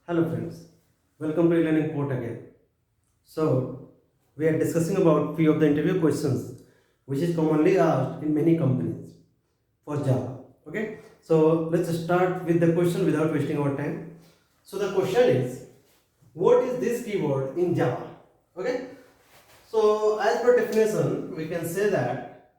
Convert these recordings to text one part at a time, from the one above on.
Hello friends, welcome to e-learning port again. So we are discussing about few of the interview questions which is commonly asked in many companies for Java. Okay, so let's start with the question without wasting our time. So the question is, what is this keyword in Java? Okay, so as per definition, we can say that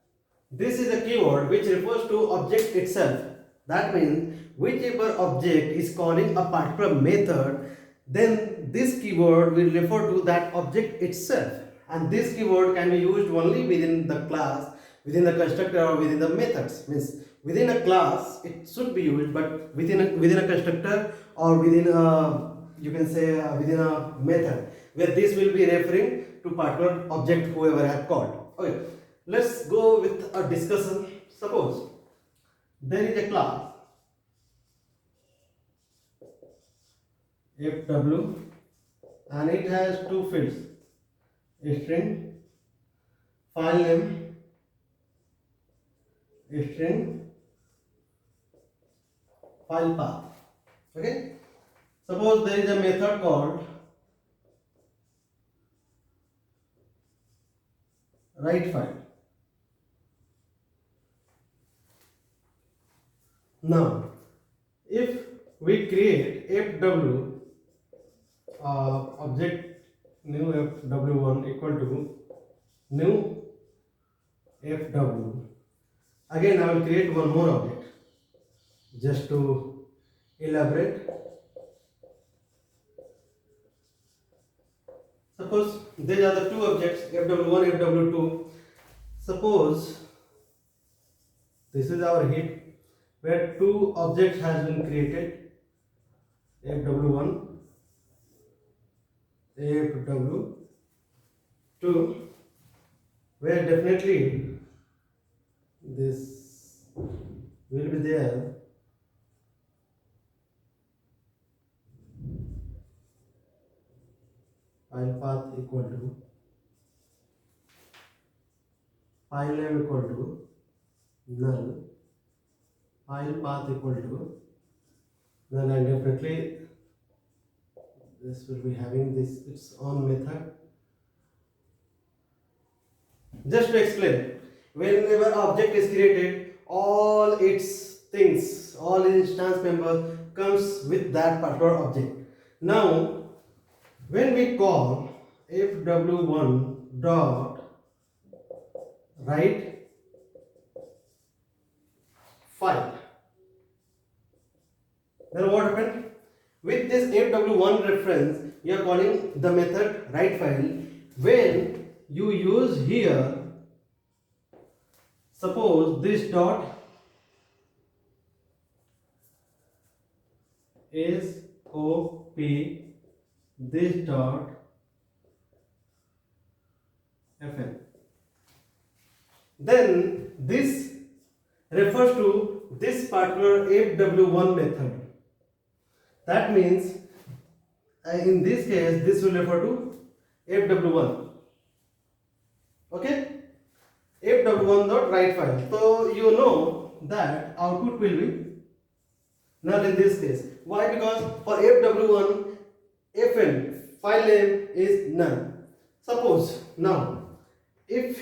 this is a keyword which refers to object itself. That means whichever object is calling a particular method, then this keyword will refer to that object itself. And this keyword can be used only within the class, within the constructor or within the methods. Means within a class it should be used, but within a constructor or within a, you can say within a method, where this will be referring to particular object whoever had called. Okay, let's go with a discussion. Suppose there is a class fw and it has two fields, a string, file name, a string, file path. Okay, suppose there is a method called write file. Now if we create fw object new fw1 equal to new fw, again I will create one more object just to elaborate. Suppose these are the two objects fw1 fw2. Suppose this is our heap where two objects has been created, fw1 fw2, where definitely this will be there. File path equal to file name equal to null, file path equal to null, and definitely this will be having this its own method. Just to explain, whenever object is created, all its things, all its instance members comes with that particular object. Now when we call fw1 dot write file, then what happened? With this fw1 reference, you are calling the method write file. When you use here, suppose this dot is op, this dot fn, then this refers to this particular fw1 method. That means in this case this will refer to fw1. Okay, fw1 dot write file. So you know that output will be null in this case. Why? Because for fw1 fn file name is null. Suppose now if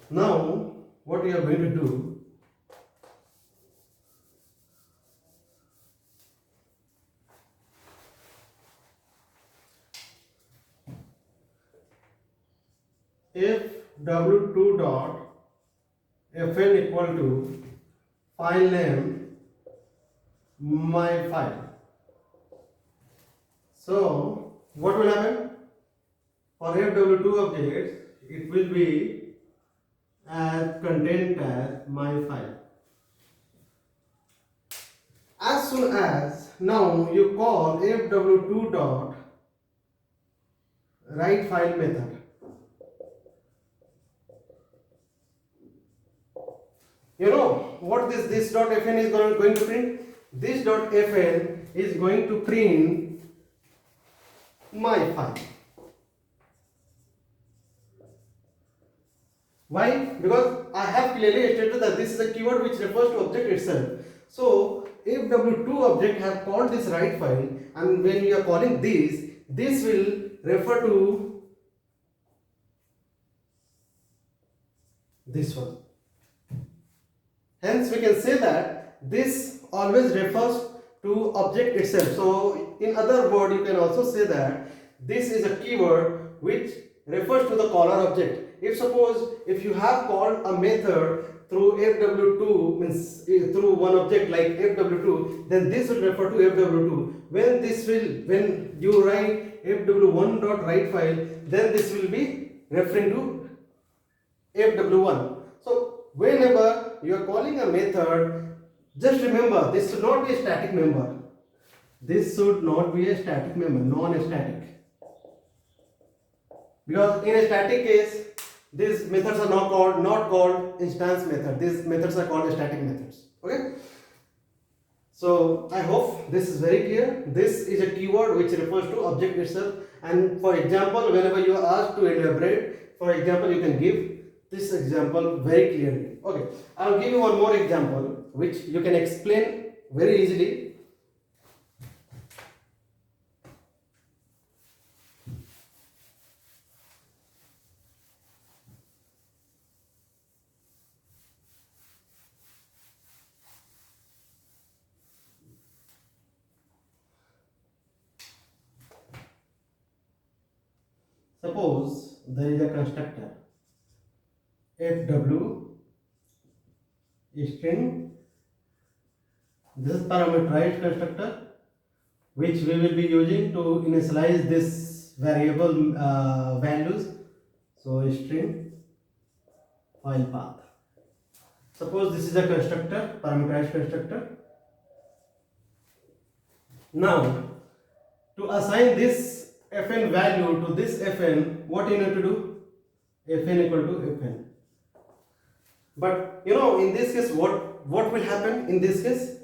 now what we are going to do, if w2 dot fn equal to file name my file. So what will happen? For fw2 objects, it will be as content as my file. As soon as now you call fw2 dot write file method, you know what this dot fn is going to print? This dot fn is going to print my file. Why? Because I have clearly stated that this is a keyword which refers to object itself. So if W2 object have called this write file, and when you are calling this will refer to this one. Hence we can say that this always refers to object itself. So in other word, you can also say that this is a keyword which refers to the caller object. If suppose if you have called a method through fw2, means through one object like fw2, then this will refer to fw2. When you write fw1.write then this will be referring to fw1. So whenever you are calling a method, just remember this should not be a static member. This should not be a static member, non-static. Because in a static case, these methods are not called instance method. These methods are called static methods. Okay. So I hope this is very clear. This is a keyword which refers to object itself. And for example, whenever you are asked to elaborate, for example, you can give this example very clearly. Okay, I will give you one more example which you can explain very easily. Suppose there is a constructor fw string. This is parameterized constructor which we will be using to initialize this variable values. So string file path. Suppose this is a constructor, parameterized constructor. Now to assign this fn value to this fn, what you need to do? Fn equal to fn. But you know, in this case, what will happen in this case?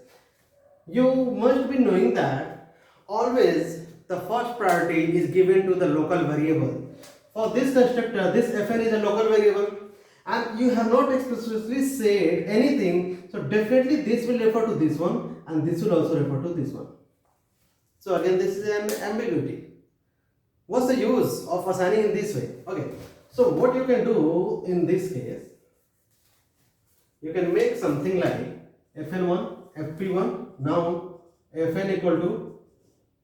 You must be knowing that always the first priority is given to the local variable. For this constructor, this fn is a local variable, and you have not explicitly said anything, so definitely this will refer to this one, and this will also refer to this one. So again, this is an ambiguity. What's the use of assigning in this way? Okay, so what you can do in this case, you can make something like fn1, fp1. Now fn equal to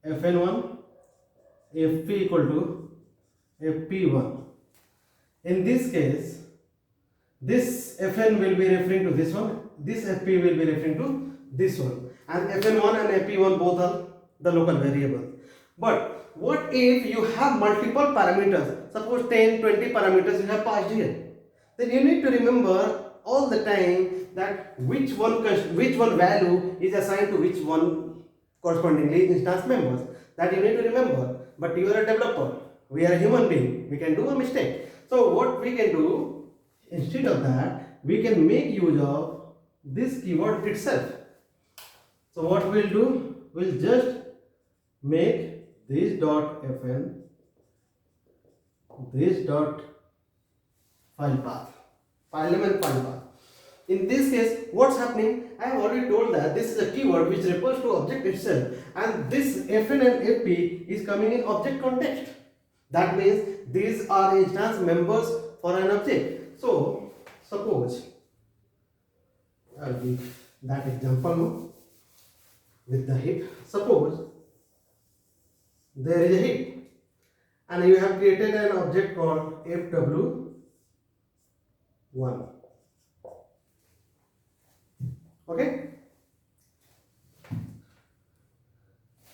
fn1, fp equal to fp1. In this case, this fn will be referring to this one, this fp will be referring to this one, and fn1 and fp1 both are the local variable. But what if you have multiple parameters, suppose 10, 20 parameters you have passed here? Then you need to remember all the time that which one value is assigned to which one correspondingly instance members. That you need to remember. But you are a developer, we are a human being, we can do a mistake. So what we can do, instead of that, we can make use of this keyword itself. So what we'll do, we'll just make this dot fn, this dot file path, file name and file path. In this case, what's happening? I have already told that this is a keyword which refers to object itself, and this fn and fp is coming in object context. That means these are instance members for an object. So suppose I'll give that example now with the heap. Suppose there is a heap and you have created an object called fw1. Okay,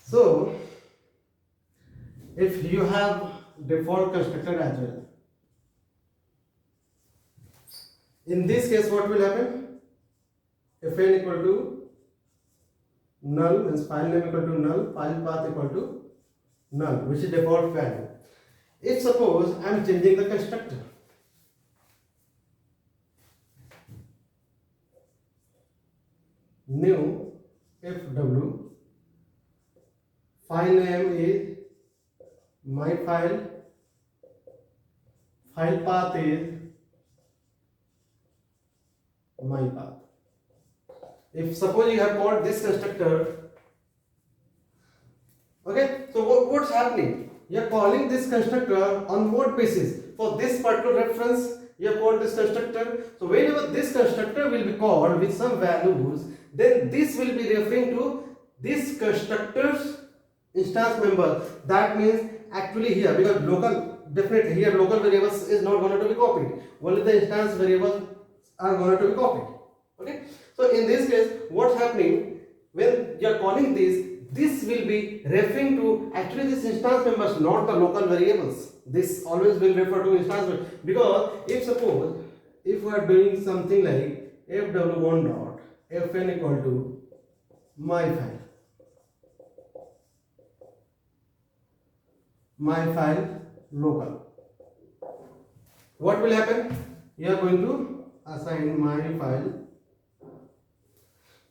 so if you have default constructor as well, in this case what will happen? Fn equal to null, means file name equal to null, file path equal to null, which is default value. If suppose I am changing the constructor, new fw, file name is my file, file path is my path. If suppose you have called this constructor, okay, so what's happening? You are calling this constructor on what basis? For this particular reference, you have called this constructor. So whenever this constructor will be called with some values, then this will be referring to this constructor's instance member. That means actually here, because local, definitely here local variables is not going to be copied. Only the instance variables are going to be copied. Okay. So in this case, what's happening when you are calling this will be referring to actually this instance members, not the local variables. This always will refer to instance members, because if suppose if we are doing something like fw1 dot fn equal to my file local, what will happen? You are going to assign my file.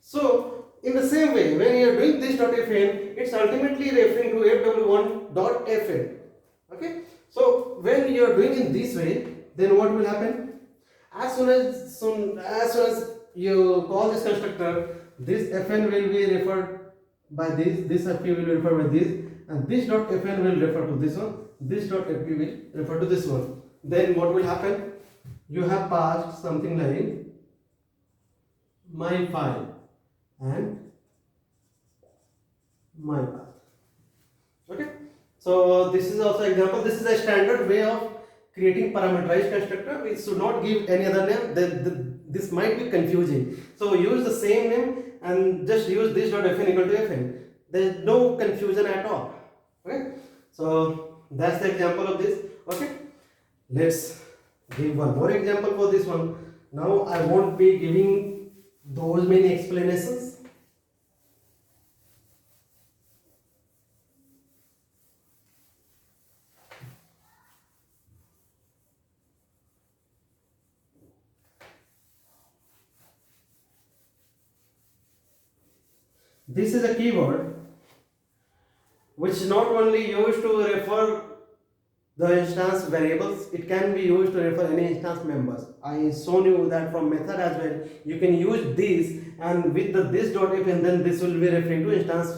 So in the same way, when you are doing this .fn, it's ultimately referring to fw1.fn. Okay. So when you are doing in this way, then what will happen? As soon as you call this constructor, this fn will be referred by this fp will be referred by this, and this .fn will refer to this one, this .fp will refer to this one. Then what will happen? You have passed something like my file and my path. Okay. So this is also example. This is a standard way of creating parameterized constructor. We should not give any other name. Then this might be confusing. So use the same name and just use this .fn equal to fn. There is no confusion at all. Okay. So that's the example of this. Okay. Let's give one more example for this one. Now I won't be giving those many explanations. This is a keyword which not only used to refer the instance variables, it can be used to refer any instance members. I shown you that from method as well. You can use this, and with the this dot if, and then this will be referring to instance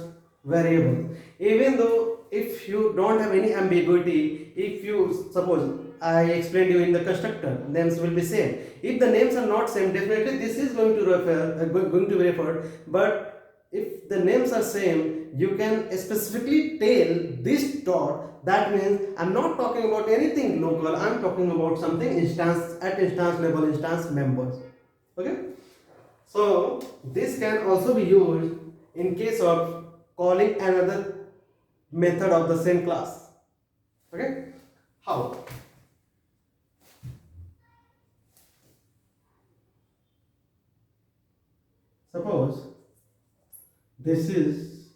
variables. Even though if you don't have any ambiguity, if you suppose I explained you in the constructor, names will be same. If the names are not same, definitely this is going to be referred. But if the names are same, you can specifically tell this dot. That means I'm not talking about anything local, I'm talking about something instance at instance level, instance members. Okay. So this can also be used in case of calling another method of the same class. Okay. How? Suppose this is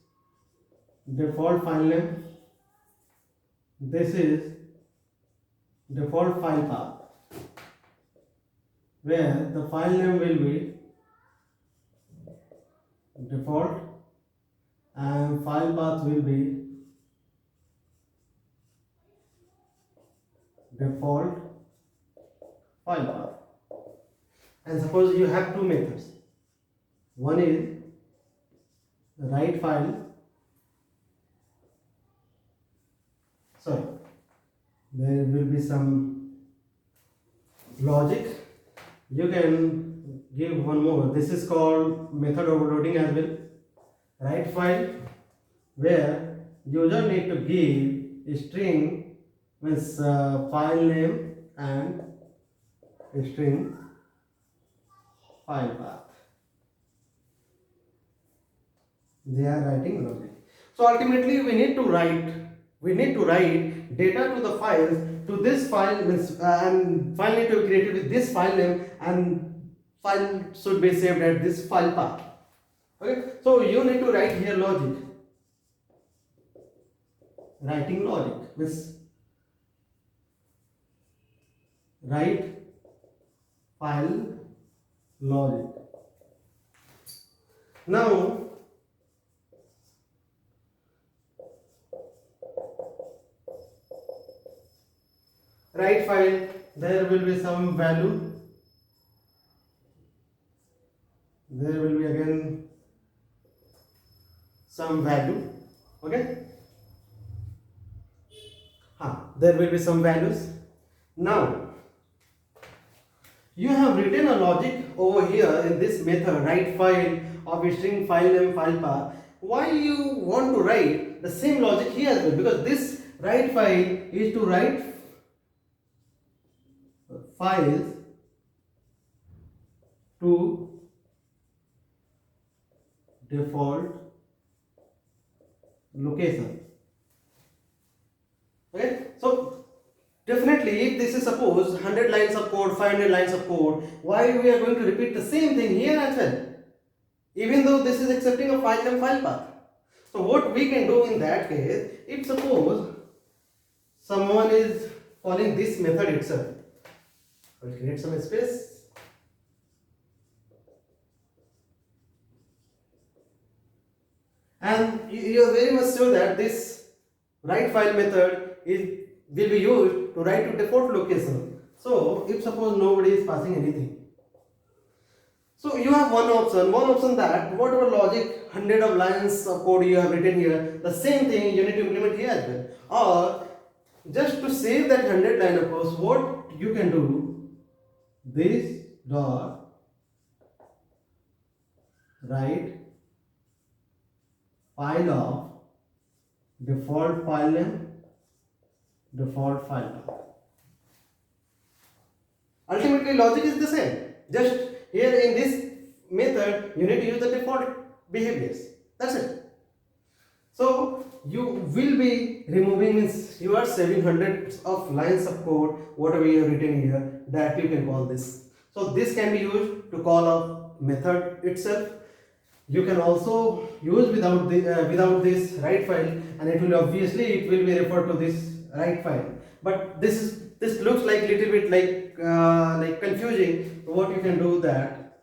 default file name, this is default file path, where the file name will be default and file path will be default file path. And suppose you have two methods. One is write file, sorry, there will be some logic. You can give one more. This is called method overloading as well. Write file, where user need to give a string with file name and a string file path. They are writing logic. So ultimately we need to write data to the files, to this file, and file need to be created with this file name, and file should be saved at this file path. Okay. So you need to write here logic. Writing logic means write file logic. Now write file, there will be some value, there will be again some value. Okay, there will be some values. Now you have written a logic over here in this method, write file of a string file name file path. Why you want to write the same logic here as well? Because this write file is to write files to default location. Okay, so definitely if this is suppose 100 lines of code, 500 lines of code, why we are going to repeat the same thing here as well, even though this is accepting a file name file path. So what we can do in that case, if suppose someone is calling this method itself, we'll create some space. And you are very much sure that this write file method will be used to write to default location. So if suppose nobody is passing anything, so you have one option that whatever logic 100 of lines of code you have written here, the same thing you need to implement here as well. Or just to save that 100 line of code, what you can do, this dot write file of default file name, default file path. Ultimately logic is the same, just here in this method you need to use the default behaviors, that's it. So you will be removing, means you are saving hundreds of lines of code whatever you have written here, that you can call this. So this can be used to call a method itself. You can also use without this write file, and it will obviously be referred to this write file. But this looks like little bit like confusing. What you can do, that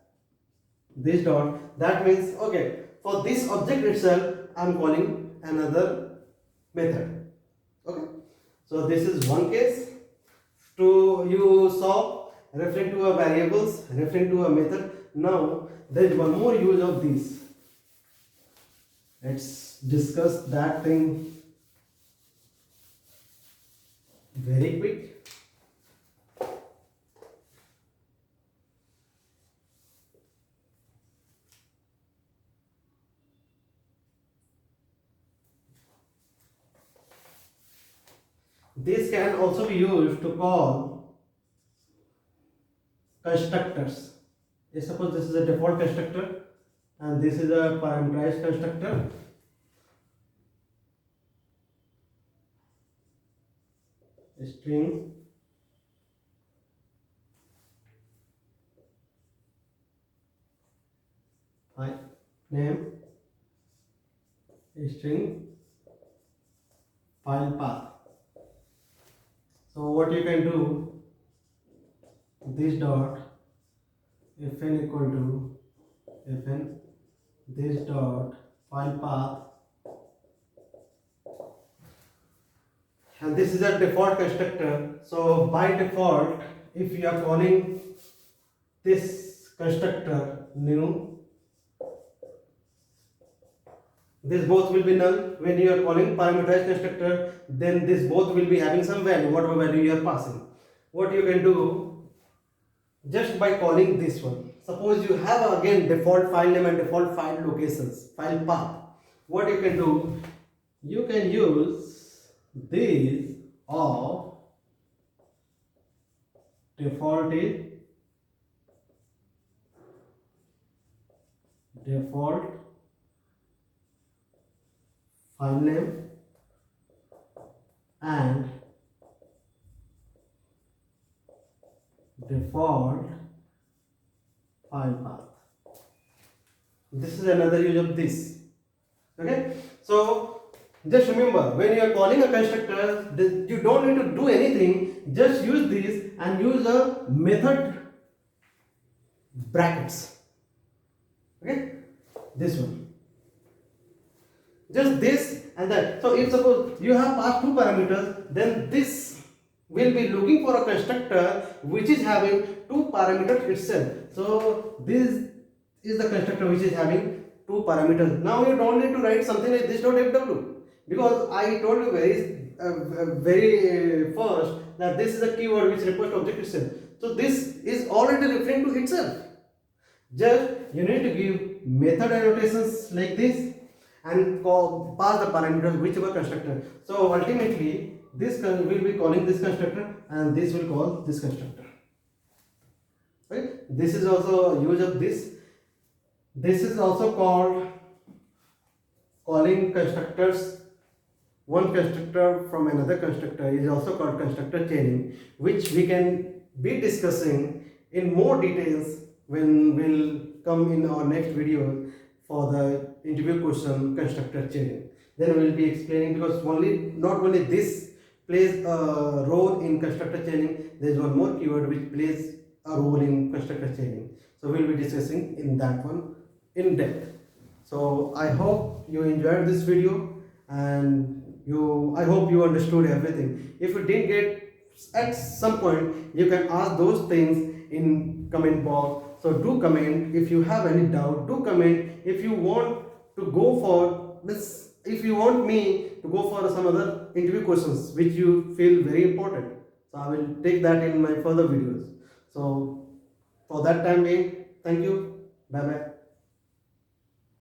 this dot, that means okay, for this object itself I am calling another method. Okay, so this is one case to you saw referring to a variables, referring to a method. Now there is one more use of this. Let's discuss that thing very quick. This can also be used to call constructors. Suppose this is a default constructor and this is a parameterized constructor. String name, string file path. So what you can do, this dot fn equal to fn this dot file path, and this is a default constructor. So by default, if you are calling this constructor new, this both will be null. When you are calling parameterized constructor, then this both will be having some value, whatever value you are passing. What you can do, just by calling this one, suppose you have again default file name and default file locations, file path. What you can do, you can use this of default is default file name and default file path. This is another use of this. Okay, so just remember, when you are calling a constructor, you don't need to do anything, just use this and use a method brackets. Okay, this one, just this and that. So if suppose you have passed two parameters, then this will be looking for a constructor which is having two parameters itself. So this is the constructor which is having two parameters. Now you don't need to write something like this.fw, because I told you very first that this is a keyword which refers to object itself. So this is already referring to itself. Just you need to give method annotations like this and pass the parameters whichever constructor. So ultimately this will be calling this constructor and this will call this constructor. Right? This is also use of this. This is also called calling constructors. One constructor from another constructor is also called constructor chaining, which we can be discussing in more details when we'll come in our next video for the interview question constructor chaining. Then we'll be explaining, because not only this plays a role in constructor chaining, there is one more keyword which plays a role in constructor chaining. So we'll be discussing in that one in depth. So I hope you enjoyed this video, and I hope you understood everything. If you didn't get at some point, you can ask those things in comment box. So do comment if you have any doubt. Do comment if you want to go for this, if you want me to go for some other interview questions which you feel very important. So I will take that in my further videos. So for that time being, thank you. Bye bye.